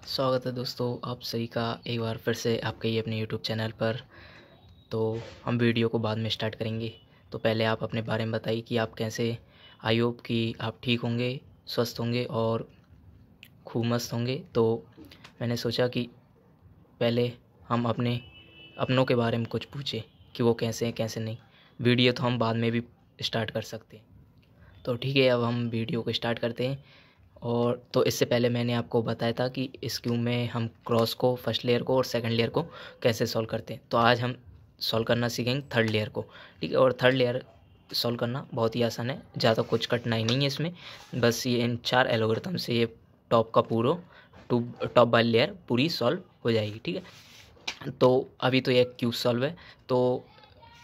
स्वागत है दोस्तों आप सभी का एक बार फिर से आपके ही अपने YouTube चैनल पर। तो हम वीडियो को बाद में स्टार्ट करेंगे। तो पहले आप अपने बारे में बताइए कि आप कैसे। आई होप कि आप ठीक होंगे, स्वस्थ होंगे और खूब मस्त होंगे। तो मैंने सोचा कि पहले हम अपनों के बारे में कुछ पूछें कि वो कैसे हैं कैसे नहीं। वीडियो तो हम बाद में भी स्टार्ट कर सकते हैं। तो ठीक है, अब हम वीडियो को स्टार्ट करते हैं। और तो इससे पहले मैंने आपको बताया था कि इस क्यूब में हम क्रॉस को, फर्स्ट लेयर को और सेकंड लेयर को कैसे सॉल्व करते हैं। तो आज हम सॉल्व करना सीखेंगे थर्ड लेयर को। ठीक है, और थर्ड लेयर सॉल्व करना बहुत ही आसान है, ज़्यादा कुछ कठिनाई नहीं है इसमें। बस ये इन 4 एल्गोरिथम से ये टॉप वाली लेयर पूरी सॉल्व हो जाएगी। ठीक है, तो अभी तो ये क्यूब सॉल्व है। तो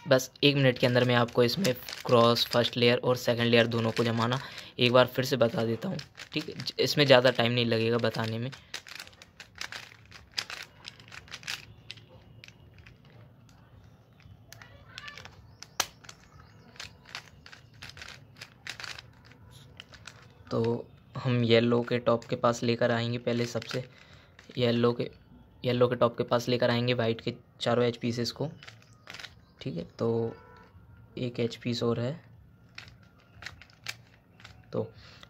बस 1 मिनट के अंदर मैं आपको इसमें क्रॉस, फर्स्ट लेयर और सेकंड लेयर दोनों को जमाना एक बार फिर से बता देता हूँ। ठीक है, इसमें ज़्यादा टाइम नहीं लगेगा बताने में। तो हम येलो के टॉप के पास लेकर आएंगे पहले सबसे। येलो के टॉप के पास लेकर आएंगे वाइट के चारों एच पीसेस को। ठीक है, तो एक एच पीस और है। तो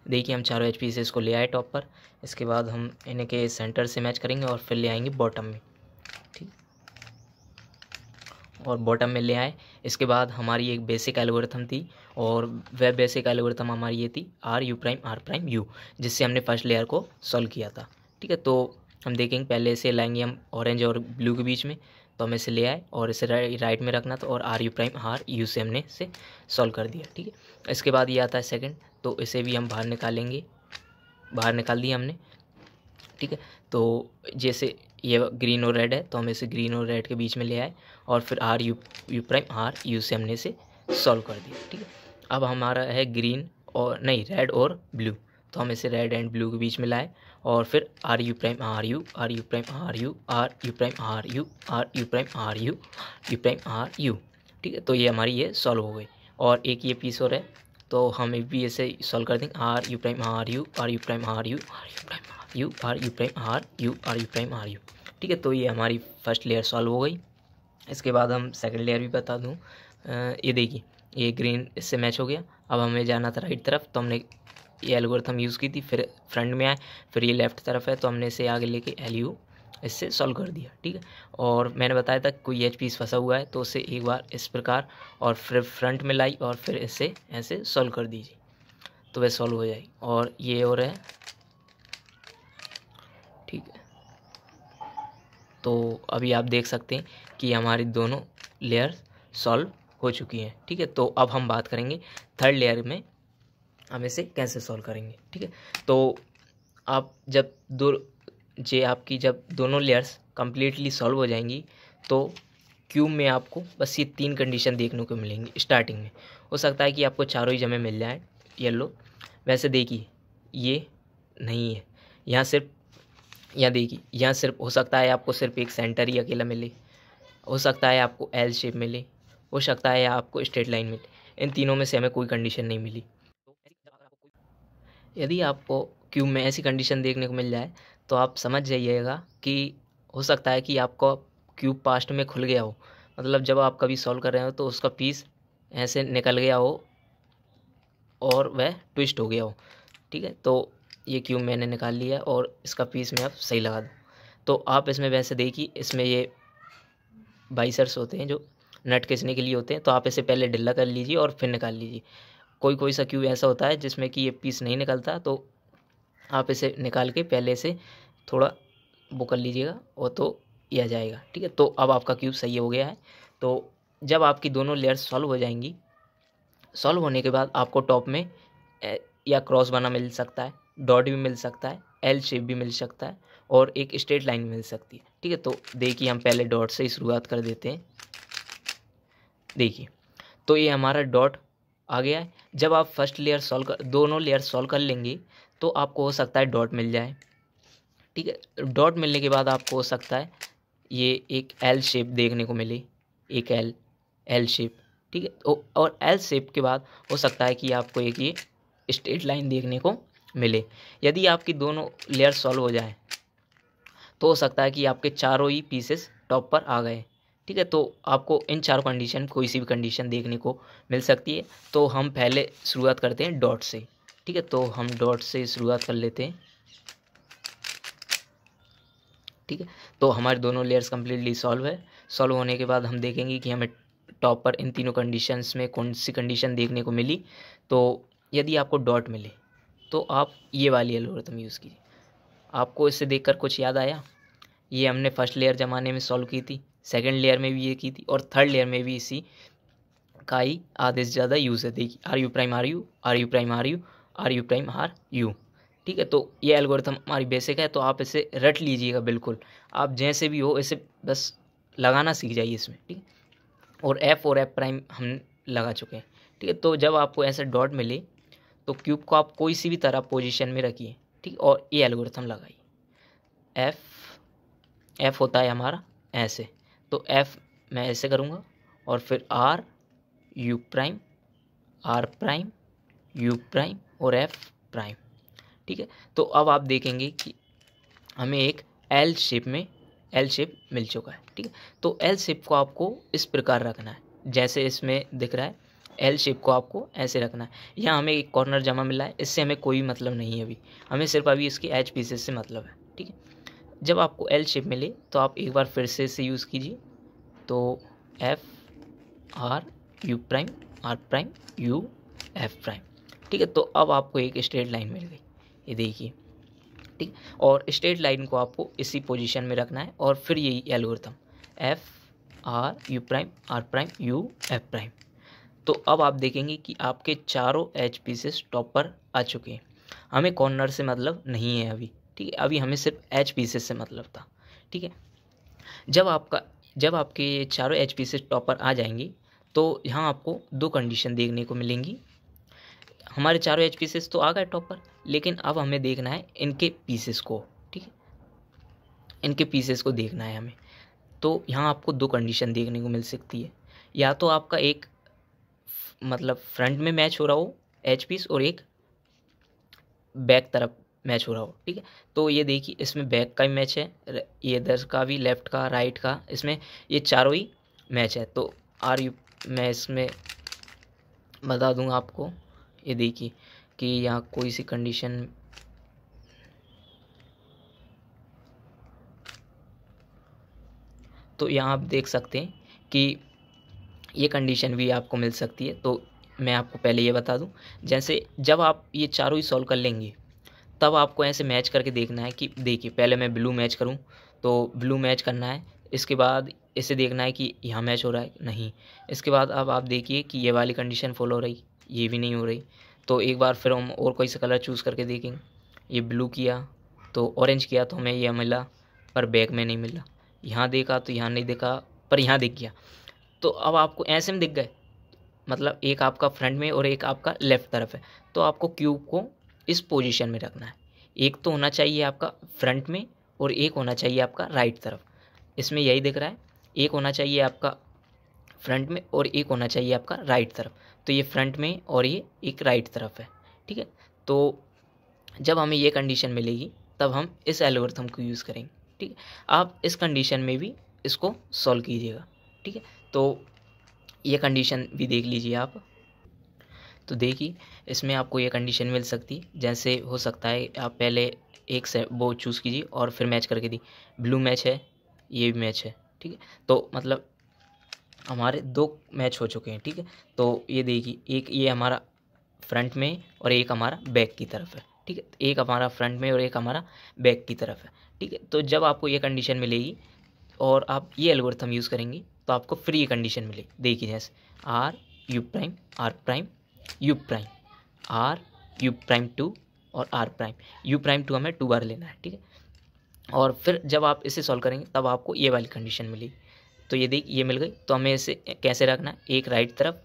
देखिए हम चारों एच पीसेस को ले आए टॉप पर। इसके बाद हम इन्हें के सेंटर से मैच करेंगे और फिर ले आएंगे बॉटम में। ठीक, और बॉटम में ले आए। इसके बाद हमारी एक बेसिक एल्गोरिथम थी और वह बेसिक एल्गोरिथम हमारी ये थी R' U, जिससे हमने फर्स्ट लेयर को सॉल्व किया था। ठीक है, तो हम देखेंगे पहले इसे लाएंगे हम ऑरेंज और ब्लू के बीच में। तो हम इसे ले आए और इसे राइट में रखना था और RU' से हमने इसे सॉल्व कर दिया। ठीक है, इसके बाद ये आता है सेकेंड। तो इसे भी हम बाहर निकालेंगे, बाहर निकाल दिया हमने। ठीक है, तो जैसे ये ग्रीन और रेड है तो हम इसे ग्रीन और रेड के बीच में ले आए और फिर RU से हमने इसे सॉल्व कर दिया। ठीक है, अब हमारा है ग्रीन और नहीं, रेड और ब्लू। तो हम इसे रेड एंड ब्लू के बीच में लाए और फिर RU'। ठीक है, तो ये हमारी ये सॉल्व हो गई। और एक ये पीस और है तो हम भी इसे सॉल्व कर देंगे। RU'। ठीक है, तो ये हमारी फर्स्ट लेयर सॉल्व हो गई। इसके बाद हम सेकंड लेयर भी बता दूं। ये देखिए, ये ग्रीन इससे मैच हो गया। अब हमें जाना था राइट तरफ, तो हमने ये एल्गोरिथम यूज़ की थी। फिर फ्रंट में आए, फिर ये लेफ्ट तरफ है तो हमने इसे आगे लेके LU इससे सॉल्व कर दिया। ठीक है, और मैंने बताया था कोई एच पीस फंसा हुआ है तो उसे एक बार इस प्रकार और फिर फ्रंट में लाई और फिर इसे ऐसे सॉल्व कर दीजिए तो वह सॉल्व हो जाएगी। और ये और है। ठीक है, तो अभी आप देख सकते हैं कि हमारी दोनों लेयर सॉल्व हो चुकी हैं। ठीक है, तो अब हम बात करेंगे थर्ड लेयर में हम इसे कैसे सॉल्व करेंगे। ठीक है, तो आप जब दोनों लेयर्स कम्प्लीटली सॉल्व हो जाएंगी तो क्यूब में आपको बस ये 3 कंडीशन देखने को मिलेंगी स्टार्टिंग में। हो सकता है कि आपको चारों ही जमे मिल जाए येलो। वैसे देखिए ये नहीं है, यहाँ देखिए यहाँ सिर्फ हो सकता है आपको सिर्फ एक सेंटर ही अकेला मिले, हो सकता है आपको L शेप मिले, हो सकता है आपको स्ट्रेट लाइन मिले। इन तीनों में से हमें कोई कंडीशन नहीं मिली। यदि आपको क्यूब में ऐसी कंडीशन देखने को मिल जाए तो आप समझ जाइएगा कि हो सकता है कि आपका क्यूब पास्ट में खुल गया हो। मतलब जब आप कभी सॉल्व कर रहे हो तो उसका पीस ऐसे निकल गया हो और वह ट्विस्ट हो गया हो। ठीक है, तो ये क्यूब मैंने निकाल लिया और इसका पीस मैं अब सही लगा दूँ। तो आप इसमें वैसे देखिए, इसमें ये बाइसर्स होते हैं जो नट खींचने के लिए होते हैं, तो आप इसे पहले ढीला कर लीजिए और फिर निकाल लीजिए। कोई सा क्यूब ऐसा होता है जिसमें कि ये पीस नहीं निकलता, तो आप इसे निकाल के पहले से थोड़ा वो कर लीजिएगा और तो ये आ जाएगा। ठीक है, तो अब आपका क्यूब सही हो गया है। तो जब आपकी दोनों लेयर्स सॉल्व हो जाएंगी, सॉल्व होने के बाद आपको टॉप में या क्रॉस बना मिल सकता है, डॉट भी मिल सकता है, L शेप भी मिल सकता है और एक स्ट्रेट लाइन मिल सकती है। ठीक है, तो देखिए हम पहले डॉट से ही शुरुआत कर देते हैं। देखिए, तो ये हमारा डॉट आ गया है। जब आप दोनों लेयर सॉल्व कर लेंगे तो आपको हो सकता है डॉट मिल जाए। ठीक है, डॉट मिलने के बाद आपको हो सकता है ये एक L शेप देखने को मिले, एक L शेप। ठीक है, तो और L शेप के बाद हो सकता है कि आपको एक ये स्ट्रेट लाइन देखने को मिले। यदि आपकी दोनों लेयर सॉल्व हो जाए तो हो सकता है कि आपके चारों ही पीसेस टॉप पर आ गए। ठीक है, तो आपको इन चारों कंडीशन कोई सी भी कंडीशन देखने को मिल सकती है। तो हम पहले शुरुआत करते हैं डॉट से। ठीक है, तो हम डॉट से शुरुआत कर लेते हैं। ठीक है, तो हमारे दोनों लेयर्स कम्प्लीटली सॉल्व है। सॉल्व होने के बाद हम देखेंगे कि हमें टॉप पर इन तीनों कंडीशंस में कौन सी कंडीशन देखने को मिली। तो यदि आपको डॉट मिले तो आप ये वाली एल्गोरिथम यूज़ कीजिए। आपको इससे देखकर कुछ याद आया? ये हमने फर्स्ट लेयर ज़माने में सॉल्व की थी, सेकंड लेयर में भी ये की थी, और थर्ड लेयर में भी इसी का ही आधे से ज़्यादा यूज़ है। देखिए, R U prime R U, R U prime R U, R U prime R U. ठीक है, तो ये एल्गोरिथम हमारी बेसिक है, तो आप इसे रट लीजिएगा बिल्कुल। आप जैसे भी हो इसे बस लगाना सीख जाइए इसमें। ठीक है, और एफ प्राइम हम लगा चुके हैं। ठीक है, तो जब आपको ऐसे डॉट मिले तो क्यूब को आप कोई सी भी तरह पोजीशन में रखिए। ठीक, और ये एल्गोरिथम लगाइए। एफ होता है हमारा ऐसे, तो एफ मैं ऐसे करूँगा, और फिर R U prime, R prime, U prime और एफ प्राइम। ठीक है, तो अब आप देखेंगे कि हमें एक एल शेप मिल चुका है। ठीक है, तो एल शेप को आपको इस प्रकार रखना है जैसे इसमें दिख रहा है। एल शेप को आपको ऐसे रखना है। यहाँ हमें एक कॉर्नर जमा मिला है, इससे हमें कोई मतलब नहीं है अभी, हमें सिर्फ अभी इसके एच पीसेस से मतलब है। ठीक है, जब आपको एल शेप मिले तो आप एक बार फिर से इसे यूज़ कीजिए। तो F R U prime, R prime, U F prime. ठीक है, तो अब आपको एक स्ट्रेट लाइन मिल गई, ये देखिए। ठीक, और स्ट्रेट लाइन को आपको इसी पोजीशन में रखना है, और फिर यही algorithm F R U prime, R prime, U F prime. तो अब आप देखेंगे कि आपके चारों एच पीसेस टॉप पर आ चुके हैं। हमें कॉर्नर से मतलब नहीं है अभी। ठीक है, अभी हमें सिर्फ एच पीसेस से मतलब था। ठीक है, जब आपके ये चारों एच पीसेस टॉप पर आ जाएंगी तो यहाँ आपको दो कंडीशन देखने को मिलेंगी। हमारे चारों एच पीसेस तो आ गए टॉप पर, लेकिन अब हमें देखना है इनके पीसेस को। ठीक है, इनके पीसेस को देखना है हमें। तो यहाँ आपको दो कंडीशन देखने को मिल सकती है। या तो आपका एक मतलब फ्रंट में मैच हो रहा हो एच पीस, और एक बैक तरफ मैच हो रहा हो। ठीक है, तो ये देखिए इसमें बैक का भी मैच है, ये इधर का भी, लेफ्ट का, राइट का, इसमें ये चारों ही मैच है। तो आर यू मैं इसमें बता दूंगा आपको। ये देखिए कि यहाँ कोई सी कंडीशन, तो यहाँ आप देख सकते हैं कि ये कंडीशन भी आपको मिल सकती है। तो मैं आपको पहले ये बता दूं, जैसे जब आप ये चारों ही सॉल्व कर लेंगे तब आपको ऐसे मैच करके देखना है कि देखिए पहले मैं ब्लू मैच करूं, तो ब्लू मैच करना है। इसके बाद इसे देखना है कि यहाँ मैच हो रहा है, नहीं। इसके बाद अब आप देखिए कि ये वाली कंडीशन फॉलो हो रही, ये भी नहीं हो रही। तो एक बार फिर हम और कोई सा कलर चूज़ करके देखेंगे। ये ब्लू किया तो ऑरेंज किया तो हमें यह मिला, पर बैक में नहीं मिला। यहाँ देखा तो यहाँ नहीं देखा, पर यहाँ दिख गया। तो अब आपको ऐसे में दिख गए, मतलब एक आपका फ्रंट में और एक आपका लेफ्ट तरफ है। तो आपको क्यूब को इस पोजीशन में रखना है। एक तो होना चाहिए आपका फ्रंट में और एक होना चाहिए आपका राइट तरफ। इसमें यही दिख रहा है, एक होना चाहिए आपका फ्रंट में और एक होना चाहिए आपका राइट तरफ। तो ये फ्रंट में और ये एक राइट तरफ है। ठीक है, तो जब हमें ये कंडीशन मिलेगी तब हम इस एल्गोरिथम को यूज़ करेंगे। ठीक है, आप इस कंडीशन में भी इसको सॉल्व कीजिएगा। ठीक है, तो ये कंडीशन भी देख लीजिए आप। तो देखिए इसमें आपको ये कंडीशन मिल सकती है, जैसे हो सकता है आप पहले एक से वो चूज़ कीजिए और फिर मैच करके दी। ब्लू मैच है, ये भी मैच है। ठीक है, तो मतलब हमारे दो मैच हो चुके हैं। ठीक है, तो ये देखिए एक ये हमारा फ्रंट में और एक हमारा बैक की तरफ है। ठीक है, एक हमारा फ्रंट में और एक हमारा बैक की तरफ है। ठीक है, तो जब आपको ये कंडीशन मिलेगी और आप ये एल्गोरिथम यूज़ करेंगे तो आपको फिर ये कंडीशन मिलेगी। देखिए जैसे R U prime, R prime, U prime, R U prime two और R prime. U prime two हमें 2 बार लेना है। ठीक है, और फिर जब आप इसे सॉल्व करेंगे तब आपको ये वाली कंडीशन मिलेगी। तो ये देख ये मिल गई। तो हमें इसे कैसे रखना है, एक राइट तरफ,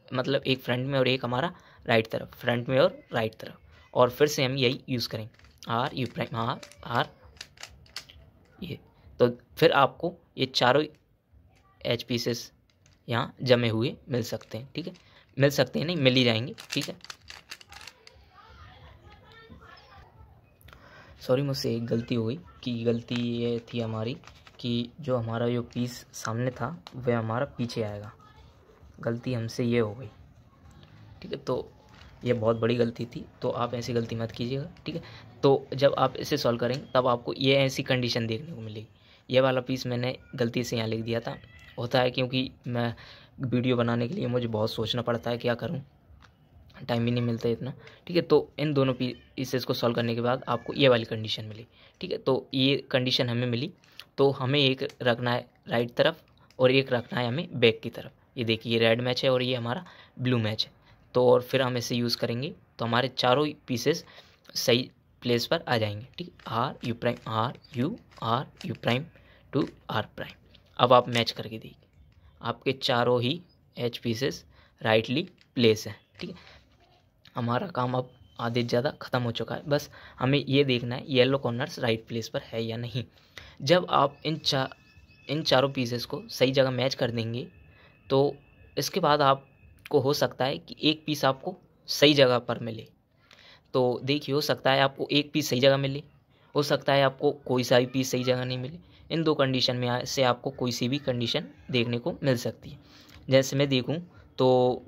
मतलब एक फ्रंट में और एक हमारा राइट तरफ, फ्रंट में और राइट तरफ, और फिर से हम यही यूज़ करेंगे R U prime, R R ये। तो फिर आपको ये चारों एच पीसेस यहाँ जमे हुए मिल सकते हैं। ठीक है, मिल सकते हैं नहीं, मिल ही जाएंगे। ठीक है, सॉरी, मुझसे एक गलती हो गई कि गलती ये थी हमारी कि जो हमारा जो पीस सामने था वह हमारा पीछे आएगा। गलती हमसे ये हो गई, ठीक है। तो ये बहुत बड़ी गलती थी, तो आप ऐसी गलती मत कीजिएगा, ठीक है। तो जब आप इसे सॉल्व करेंगे तब आपको ये ऐसी कंडीशन देखने को मिलेगी। ये वाला पीस मैंने गलती से यहाँ लिख दिया था, होता है क्योंकि मैं वीडियो बनाने के लिए मुझे बहुत सोचना पड़ता है, क्या करूँ, टाइम भी नहीं मिलता इतना, ठीक है। तो इन दोनों पीसेस को सॉल्व करने के बाद आपको ये वाली कंडीशन मिली, ठीक है। तो ये कंडीशन हमें मिली, तो हमें एक रखना है राइट तरफ और एक रखना है हमें बैक की तरफ। ये देखिए, ये रेड मैच है और ये हमारा ब्लू मैच है। तो और फिर हम इसे यूज़ करेंगे तो हमारे चारों पीसेस सही प्लेस पर आ जाएंगे, ठीक है। R U prime R U prime two R prime. अब आप मैच करके देखिए, आपके चारों ही एच पीसेस राइटली प्लेस हैं, ठीक है। हमारा काम अब आधे से ज़्यादा ख़त्म हो चुका है। बस हमें ये देखना है येलो कॉर्नर्स राइट प्लेस पर है या नहीं। जब आप इन चारों पीसेस को सही जगह मैच कर देंगे तो इसके बाद आपको हो सकता है कि एक पीस आपको सही जगह पर मिले। तो देखिए, हो सकता है आपको एक पीस सही जगह मिले, हो सकता है आपको कोई सा भी पीस सही जगह नहीं मिले। इन दो कंडीशन में से आपको कोई सी भी कंडीशन देखने को मिल सकती है। जैसे मैं देखूँ तो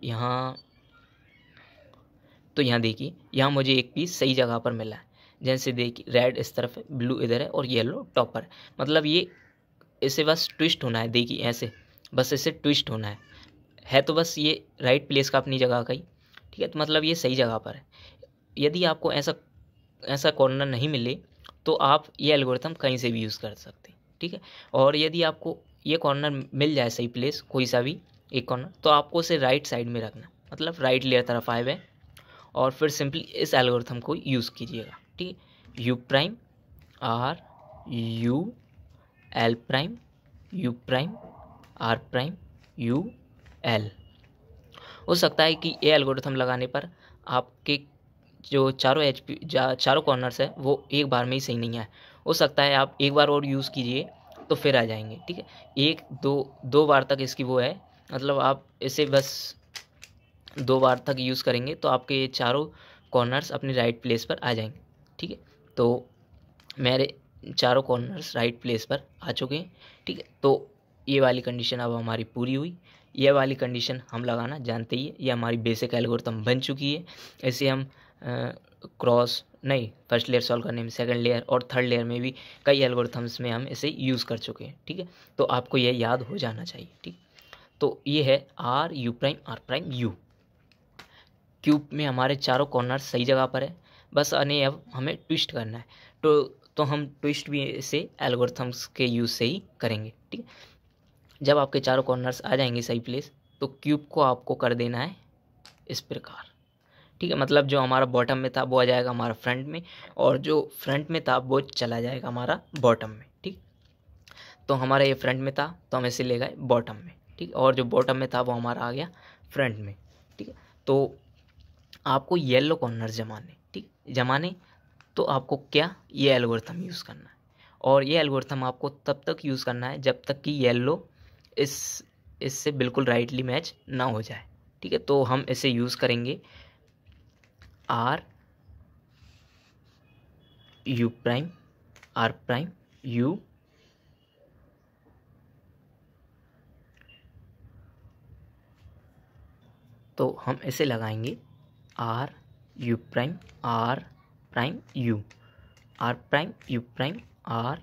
यहाँ देखिए, यहाँ मुझे एक पीस सही जगह पर मिला है। जैसे देखिए, रेड इस तरफ है, ब्लू इधर है और येलो टॉप पर है। मतलब ये इसे बस ट्विस्ट होना है, देखिए ऐसे, बस इसे ट्विस्ट होना है तो बस ये राइट प्लेस का अपनी जगह का ही, ठीक है। तो मतलब ये सही जगह पर है। यदि आपको ऐसा कॉर्नर नहीं मिले तो आप ये एल्गोरिथम कहीं से भी यूज़ कर सकते हैं, ठीक है। और यदि आपको ये कॉर्नर मिल जाए सही प्लेस, कोई सा भी एक कॉर्नर, तो आपको उसे राइट साइड में रखना, मतलब राइट लेयर तरफ आए हुए, और फिर सिंपली इस एल्गोरिथम को यूज़ कीजिएगा, ठीक है। U prime R U L prime U prime R prime U L. हो सकता है कि ये एल्गोरिथम लगाने पर आपके जो चारों कॉर्नर्स है वो एक बार में ही सही नहीं आए। हो सकता है आप एक बार और यूज़ कीजिए तो फिर आ जाएंगे, ठीक है। एक दो बार तक इसकी वो है, मतलब आप इसे बस 2 बार तक यूज़ करेंगे तो आपके ये चारों कॉर्नर्स अपने राइट प्लेस पर आ जाएंगे, ठीक है। तो मेरे चारों कॉर्नर्स राइट प्लेस पर आ चुके हैं, ठीक है। तो ये वाली कंडीशन अब हमारी पूरी हुई। ये वाली कंडीशन हम लगाना जानते ही है, ये हमारी बेसिक एल्गोरिथम बन चुकी है। ऐसे हम क्रॉस नहीं, फर्स्ट लेयर सॉल्व करने में, सेकंड लेयर और थर्ड लेयर में भी कई एल्गोरिथम्स में हम इसे यूज़ कर चुके हैं, ठीक है। तो आपको यह याद हो जाना चाहिए, ठीक। तो ये है R U prime U. Cube में हमारे चारों कॉर्नर सही जगह पर है, बस अब हमें ट्विस्ट करना है। तो हम ट्विस्ट भी इसे एल्गोरिथम्स के यूज़ से ही करेंगे, ठीक है। जब आपके चारों कॉर्नर्स आ जाएंगे सही प्लेस तो क्यूब को आपको कर देना है इस प्रकार, ठीक है। मतलब जो हमारा बॉटम में था वो आ जाएगा हमारा फ्रंट में, और जो फ्रंट में था वो चला जाएगा हमारा बॉटम में, ठीक। तो हमारा ये फ्रंट में था तो हम इसे ले गए बॉटम में, ठीक। और जो बॉटम में था वो हमारा आ गया फ्रंट में, ठीक है। तो आपको येलो कॉर्नर जमाने तो आपको क्या, ये एल्गोरिथम यूज़ करना है। और ये एल्गोरिथम आपको तब तक यूज़ करना है जब तक कि येलो इससे बिल्कुल राइटली मैच ना हो जाए, ठीक है। तो हम इसे यूज़ करेंगे R U prime R prime U तो हम इसे लगाएंगे R U prime R prime U R prime U prime R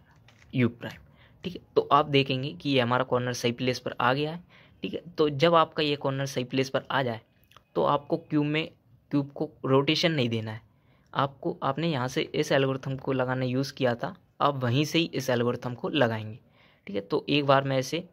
U prime, ठीक है। तो आप देखेंगे कि ये हमारा कॉर्नर सही प्लेस पर आ गया है, ठीक है। तो जब आपका ये कॉर्नर सही प्लेस पर आ जाए तो आपको क्यूब को रोटेशन नहीं देना है। आपने यहाँ से इस एल्गोरिथम को लगाना यूज़ किया था, आप वहीं से ही इस एल्गोरिथम को लगाएंगे, ठीक है। तो एक बार मैं इसे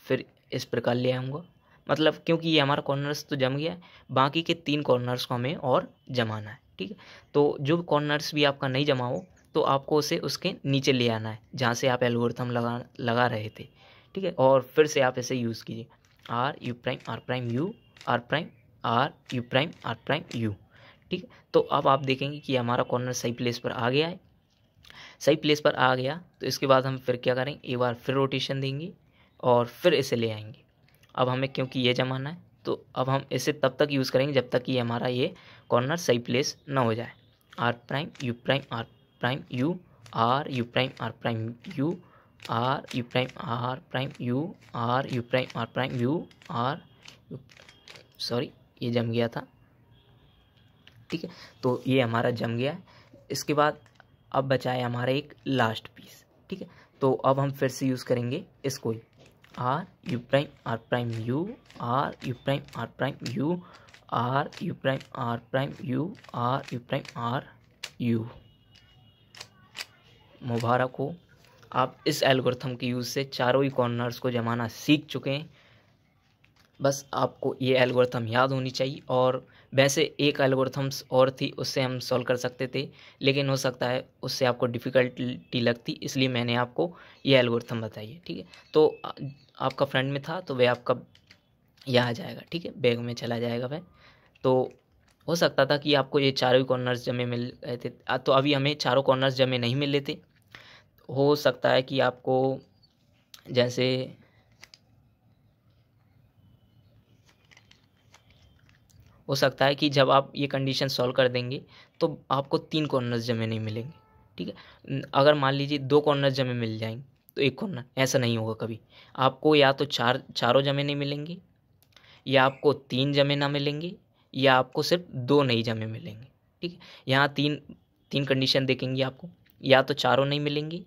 फिर इस प्रकार ले आऊँगा, मतलब क्योंकि ये हमारा कॉर्नर्स तो जम गया है, बाकी के 3 कॉर्नर्स को हमें और जमाना है, ठीक है। तो जो कॉर्नर्स भी आपका नहीं जमा हो तो आपको उसे उसके नीचे ले आना है जहाँ से आप एल्गोरिथम लगा रहे थे, ठीक है। और फिर से आप इसे यूज़ कीजिए R U prime R prime U R prime R U prime R prime U, ठीक है। तो अब आप देखेंगे कि हमारा कॉर्नर सही प्लेस पर आ गया है। सही प्लेस पर आ गया तो इसके बाद हम फिर क्या करेंगे, एक बार फिर रोटेशन देंगे और फिर इसे ले आएंगे। अब हमें क्योंकि ये जमाना है तो अब हम इसे तब तक यूज़ करेंगे जब तक कि हमारा ये कॉर्नर सही प्लेस ना हो जाए। R prime U prime R prime U R U prime R prime U R U prime R prime U R U prime R prime U R U, sorry ये जम गया था, ठीक है। तो ये हमारा जम गया है। इसके बाद अब बचा है हमारा एक लास्ट पीस, ठीक है। तो अब हम फिर से यूज़ करेंगे इसको ही, R U prime U R U prime R prime U R U prime R prime U R U prime R U. मुबारक हो, आप इस एल्गोरिथम के यूज़ से चारों ही कॉर्नर्स को जमाना सीख चुके हैं। बस आपको ये एल्गोरिथम याद होनी चाहिए। और वैसे एक एल्गोरिथम्स और थी, उससे हम सॉल्व कर सकते थे, लेकिन हो सकता है उससे आपको डिफ़िकल्टी लगती, इसलिए मैंने आपको ये एल्गोरिथम बताई है, ठीक है। तो आपका फ्रेंड में था तो वह आपका यहाँ आ जाएगा, ठीक है, बैग में चला जाएगा वह। तो हो सकता था कि आपको ये चारों ही कॉर्नर्स जमे मिल रहे थे, तो अभी हमें चारों कॉर्नर्स जमे नहीं मिल रहे थे। हो सकता है कि आपको जैसे हो सकता है कि जब आप ये कंडीशन सॉल्व कर देंगे तो आपको 3 कॉर्नर्स जमे नहीं मिलेंगे, ठीक है। अगर मान लीजिए 2 कॉर्नर्स जमे मिल जाएंगे तो 1 कॉर्नर, ऐसा नहीं होगा कभी। आपको या तो चारों जमे नहीं मिलेंगे, या आपको 3 जमे ना मिलेंगे, या आपको सिर्फ 2 नहीं जमे मिलेंगे, ठीक है। यहाँ तीन कंडीशन देखेंगे आपको, या तो चारों नहीं मिलेंगे,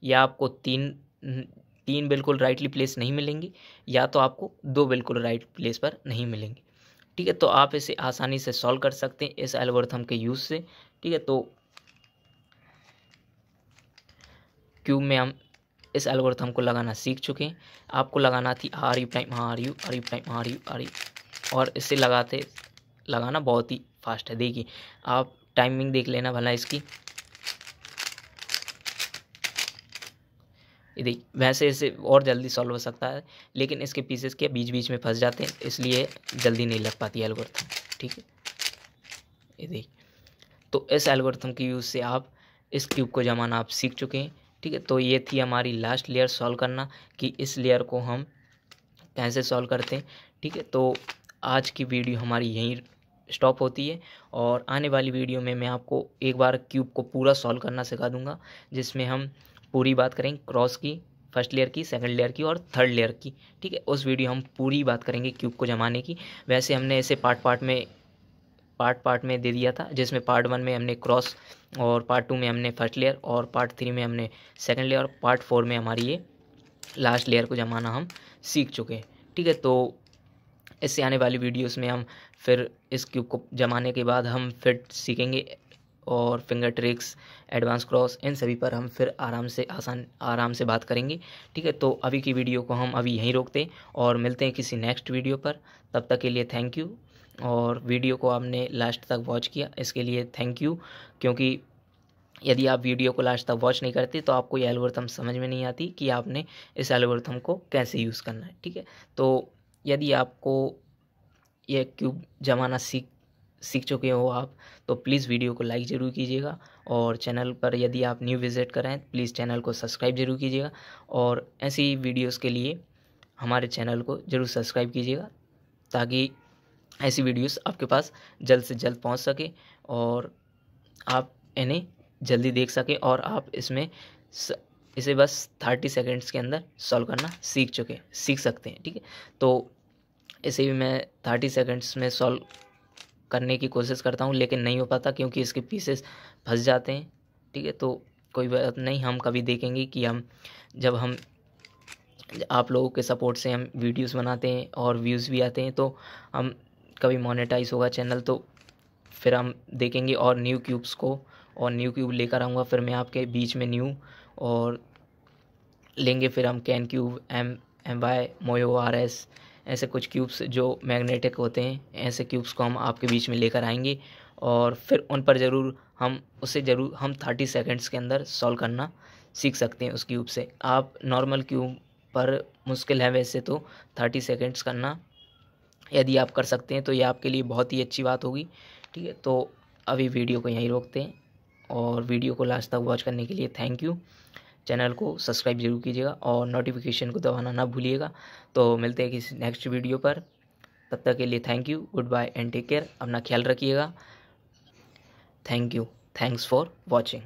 या आपको तीन बिल्कुल राइटली प्लेस नहीं मिलेंगी, या तो आपको 2 बिल्कुल राइट प्लेस पर नहीं मिलेंगे, ठीक है। तो आप इसे आसानी से सॉल्व कर सकते हैं इस एल्गोरिथम के यूज़ से, ठीक है। तो क्यूब में हम इस एल्गोरिथम को लगाना सीख चुके हैं। आपको लगाना थी R U prime R U R U prime R U R U, और इसे लगाना बहुत ही फास्ट है। देखिए आप टाइमिंग देख लेना भला इसकी, देखिए वैसे इसे और जल्दी सॉल्व हो सकता है, लेकिन इसके पीसेस के बीच बीच में फंस जाते हैं, इसलिए जल्दी नहीं लग पाती एल्गोरिथम, ठीक है। ये देखिए, तो इस एल्गोरिथम के यूज़ से आप इस क्यूब को जमाना आप सीख चुके हैं, ठीक है। तो ये थी हमारी लास्ट लेयर सॉल्व करना, कि इस लेयर को हम कैसे सॉल्व करते हैं, ठीक है। तो आज की वीडियो हमारी यहीं स्टॉप होती है, और आने वाली वीडियो में मैं आपको एक बार क्यूब को पूरा सॉल्व करना सिखा दूंगा, जिसमें हम पूरी बात करेंगे क्रॉस की, फर्स्ट लेयर की, सेकंड लेयर की और थर्ड लेयर की, ठीक है। उस वीडियो हम पूरी बात करेंगे क्यूब को जमाने की। वैसे हमने इसे पार्ट में दे दिया था, जिसमें पार्ट 1 में हमने क्रॉस, और पार्ट 2 में हमने फर्स्ट लेयर, और पार्ट 3 में हमने सेकंड लेयर, और पार्ट 4 में हमारी ये लास्ट लेयर को जमाना हम सीख चुके हैं, ठीक है। तो इससे आने वाली वीडियोस में हम फिर इस क्यूब को जमाने के बाद हम फिर सीखेंगे, और फिंगर ट्रिक्स, एडवांस क्रॉस, इन सभी पर हम फिर आराम से बात करेंगे, ठीक है। तो अभी की वीडियो को हम अभी यहीं रोकते हैं और मिलते हैं किसी नेक्स्ट वीडियो पर। तब तक के लिए थैंक यू, और वीडियो को आपने लास्ट तक वॉच किया इसके लिए थैंक यू, क्योंकि यदि आप वीडियो को लास्ट तक वॉच नहीं करते तो आपको ये एल्गोरिथम समझ में नहीं आती कि आपने इस एल्गोरिथम को कैसे यूज़ करना है, ठीक है। तो यदि आपको ये क्यूब जमाना सीख चुके हो आप, तो प्लीज़ वीडियो को लाइक ज़रूर कीजिएगा, और चैनल पर यदि आप न्यू विज़िट करें प्लीज़ चैनल को सब्सक्राइब ज़रूर कीजिएगा, और ऐसी वीडियोस के लिए हमारे चैनल को ज़रूर सब्सक्राइब कीजिएगा, ताकि ऐसी वीडियोस आपके पास जल्द से जल्द पहुंच सके, और आप इन्हें जल्दी देख सकें, और आप इसे बस 30 सेकेंड्स के अंदर सॉल्व करना सीख सकते हैं, ठीक है। तो इसे भी मैं 30 सेकेंड्स में सॉल्व करने की कोशिश करता हूँ, लेकिन नहीं हो पाता क्योंकि इसके पीसेस फंस जाते हैं, ठीक है। तो कोई बात नहीं, हम कभी देखेंगे कि जब हम आप लोगों के सपोर्ट से हम वीडियोस बनाते हैं और व्यूज़ भी आते हैं, तो हम कभी मोनेटाइज होगा चैनल, तो फिर हम देखेंगे और न्यू क्यूब लेकर आऊँगा, फिर मैं आपके बीच में न्यू और लेंगे, फिर हम कैन क्यूब, MY, मोयो, RS, ऐसे कुछ क्यूब्स जो मैग्नेटिक होते हैं, ऐसे क्यूब्स को हम आपके बीच में लेकर आएंगे, और फिर उन पर ज़रूर हम 30 सेकंड्स के अंदर सॉल्व करना सीख सकते हैं उस क्यूब से। आप नॉर्मल क्यूब पर मुश्किल है वैसे तो 30 सेकंड्स करना, यदि आप कर सकते हैं तो ये आपके लिए बहुत ही अच्छी बात होगी, ठीक है। तो अभी वीडियो को यहीं रोकते हैं, और वीडियो को लास्ट तक वॉच करने के लिए थैंक यू। चैनल को सब्सक्राइब जरूर कीजिएगा और नोटिफिकेशन को दबाना ना भूलिएगा। तो मिलते हैं किसी नेक्स्ट वीडियो पर, तब तक के लिए thank you, good bye and take care, अपना ख्याल रखिएगा। Thank you, thanks for watching.